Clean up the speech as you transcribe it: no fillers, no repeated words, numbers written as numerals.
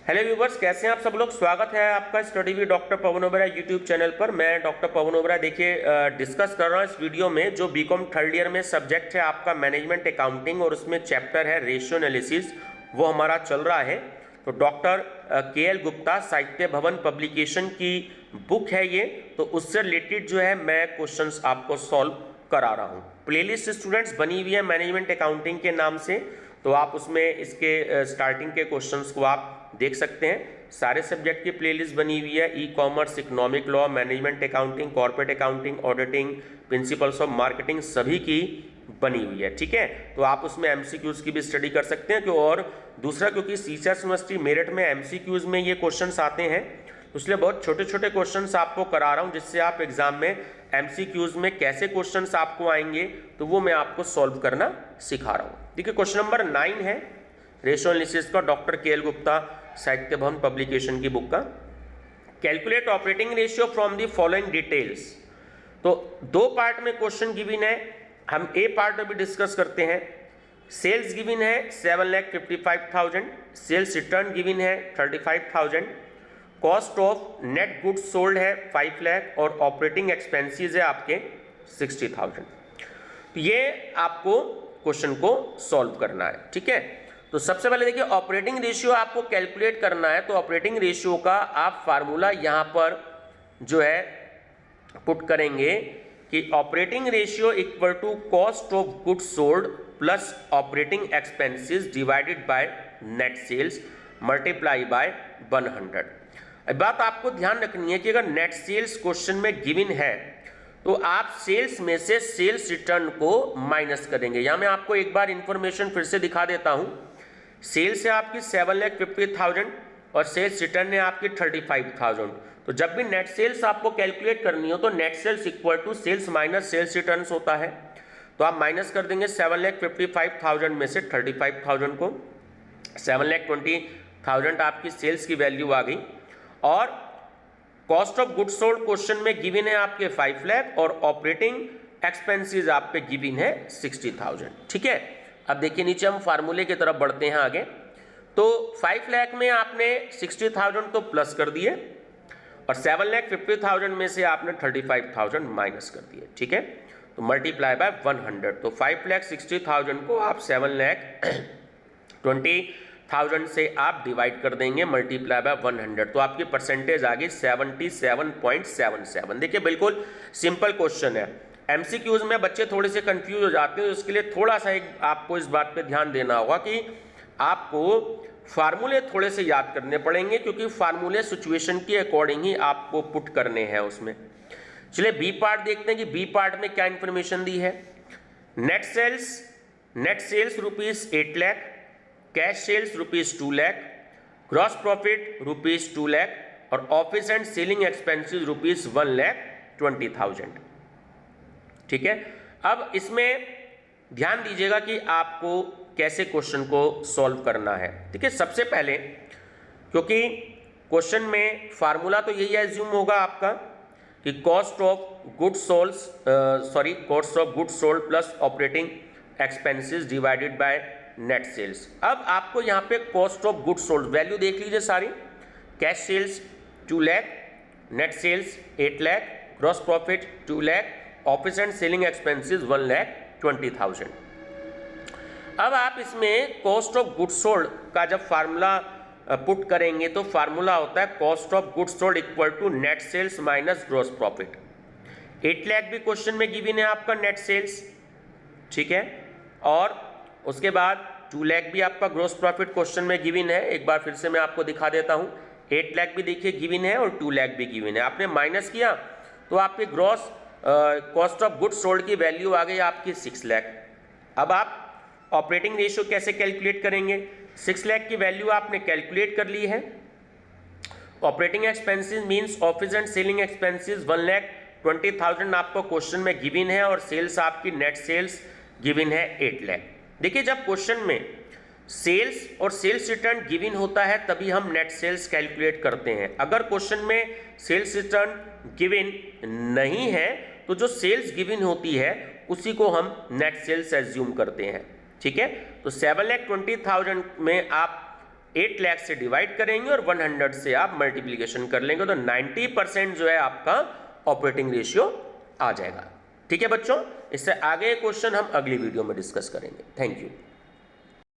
Hello viewers, कैसे हैं आप सब लोग। स्वागत है आपका स्टडी विद डॉक्टर पवन ओबेरा यूट्यूब चैनल पर। मैं डॉक्टर पवन ओबेरा देखिए डिस्कस कर रहा हूं इस वीडियो में जो बीकॉम थर्ड ईयर में सब्जेक्ट है आपका मैनेजमेंट अकाउंटिंग और उसमें चैप्टर है रेशियो एनालिसिस, वो हमारा चल रहा है। तो डॉक्टर के.एल. गुप्ता साहित्य भवन पब्लिकेशन की बुक है ये, तो उससे रिलेटेड जो है मैं क्वेश्चंस आपको सॉल्व करा रहा हूँ। प्लेलिस्ट स्टूडेंट्स बनी हुई है मैनेजमेंट अकाउंटिंग के नाम से, तो आप उसमें इसके स्टार्टिंग के क्वेश्चंस को आप देख सकते हैं। सारे सब्जेक्ट की प्लेलिस्ट बनी हुई है, e commerce, economic law, management accounting, corporate accounting, auditing, principles of marketing, सभी की बनी हुई है। ठीक है, तो आप उसमें एमसीक्यूज की भी स्टडी कर सकते हैं। और दूसरा, क्योंकि सीसीएस यूनिवर्सिटी मेरठ में एमसीक्यूज में ये क्वेश्चंस आते हैं, इसलिए बहुत छोटे छोटे क्वेश्चंस आपको करा रहा हूं, जिससे आप एग्जाम में एमसीक्यूज में कैसे क्वेश्चंस आपको आएंगे तो वो मैं आपको सॉल्व करना सिखा रहा हूं। देखिए, क्वेश्चन नंबर 9 है रेशियो एनालिसिस का, डॉक्टर के.एल. गुप्ता साहित्य भवन पब्लिकेशन की बुक का। Calculate operating ratio from the following details. तो दो पार्ट में क्वेश्चन गिवन है, हम ए पार्ट में भी डिस्कस करते हैं। सेल्स गिवन है 7,55,000, सेल्स रिटर्न गिवन है 35,000, cost of net goods sold है 5 लाख और ऑपरेटिंग एक्सपेंसेस है आपके 60,000। तो ये आपको क्वेश्चन को सॉल्व करना है। ठीक है, तो सबसे पहले देखिए, ऑपरेटिंग रेशियो आपको कैलकुलेट करना है। तो ऑपरेटिंग रेशियो का आप फार्मूला यहां पर जो है पुट करेंगे कि operating ratio equal to cost of goods sold plus operating expenses divided by net sales multiply by 100। अब बात आपको ध्यान रखनी है कि अगर नेट सेल्स क्वेश्चन में गिवन है तो आप सेल्स में से सेल्स रिटर्न को माइनस करेंगे। यहां मैं आपको एक बार इंफॉर्मेशन फिर से दिखा देता हूं। सेल्स है आपकी 7,50,000 और सेल्स रिटर्न है आपकी 35,000। तो जब भी नेट सेल्स आपको कैलकुलेट करनी हो तो net sales equal to sales minus sales return होता है। तो आप माइनस कर देंगे 7,55,000 में से 35,000 को, 7,20,000 आपकी सेल्स की वैल्यू आ गई। और cost of goods sold question में गिवन है आपके 5 लाख और ऑपरेटिंग एक्सपेंसेस आप पे गिवन है 60,000। ठीक है, अब देखिए नीचे हम फार्मूले की तरफ बढ़ते हैं आगे। तो 5 लाख में आपने 60,000 तो प्लस कर दिए और 7,50,000 में से आपने 35,000 माइनस कर दिए। ठीक है, तो मल्टीप्लाई बाय 100। तो 5,60,000 को आप 7,20,000 से आप डिवाइड कर देंगे मल्टीप्लाई बाय 100। तो आपकी परसेंटेज आ गई 77.77। देखिए, बिल्कुल सिंपल क्वेश्चन है। एमसीक्यूज में बच्चे थोड़े से कंफ्यूज हो जाते हैं, तो इसके लिए थोड़ा सा एक आपको इस बात पे ध्यान देना होगा कि आपको फार्मूले थोड़े से याद करने पड़ेंगे, क्योंकि फार्मूले सिचुएशन के अकॉर्डिंग ही आपको पुट करने हैं उसमें। चलिए बी पार्ट देखते हैं कि बी पार्ट में क्या इंफॉर्मेशन दी है। Net sales rupees 8 lakh, cash sales rupees 2 lakh, gross profit rupees 2 lakh और office and selling expenses rupees 1,20,000। ठीक है, अब इसमें ध्यान दीजिएगा कि आपको कैसे क्वेश्चन को सॉल्व करना है। ठीक है, सबसे पहले क्योंकि क्वेश्चन में फार्मूला तो यही एज्यूम होगा आपका कि cost of goods sold plus operating expenses divided by net sales. अब आपको यहाँ पे cost of goods sold value देख लीजिए सारी। Cash sales 2 lakh, net sales 8 lakh, gross profit 2 lakh, office and selling expenses 1,20,000। अब आप इसमें कॉस्ट ऑफ गुड्स सोल्ड का जब फार्मूला पुट करेंगे तो फार्मूला होता है cost of goods sold equal to net sales minus gross profit. 8 lakh भी क्वेश्चन में गिवन है आपका नेट सेल्स। ठीक है, और उसके बाद 2 लाख भी आपका ग्रॉस प्रॉफिट क्वेश्चन में गिवन है। एक बार फिर से मैं आपको दिखा देता हूं। 8 लाख भी देखिए गिवन है और 2 लाख भी गिवन है। आपने माइनस किया तो आपके gross cost of goods sold की वैल्यू आ गई आपकी 6 लाख। अब आप ऑपरेटिंग रेशियो कैसे कैलकुलेट करेंगे। 6 लाख की वैल्यू आपने कैलकुलेट कर ली है। Operating expenses means office and selling expenses 1,20,000 आपको क्वेश्चन में गिवन है और सेल्स आपकी नेट सेल्स गिवन है 8 लाख। देखिए, जब क्वेश्चन में सेल्स और सेल्स रिटर्न गिवन होता है तभी हम नेट सेल्स कैलकुलेट करते हैं। अगर क्वेश्चन में सेल्स रिटर्न गिवन नहीं है तो जो सेल्स गिवन होती है उसी को हम नेट सेल्स एज्यूम करते हैं। ठीक है, तो 7,20,000 में आप 8 लाख से डिवाइड करेंगे और 100 से आप मल्टीप्लीकेशन कर लेंगे तो 90% जो है आपका ऑपरेटिंग रेशियो आ जाएगा। ठीक है बच्चों, इससे आगे क्वेश्चन हम अगली वीडियो में डिस्कस करेंगे। Thank you.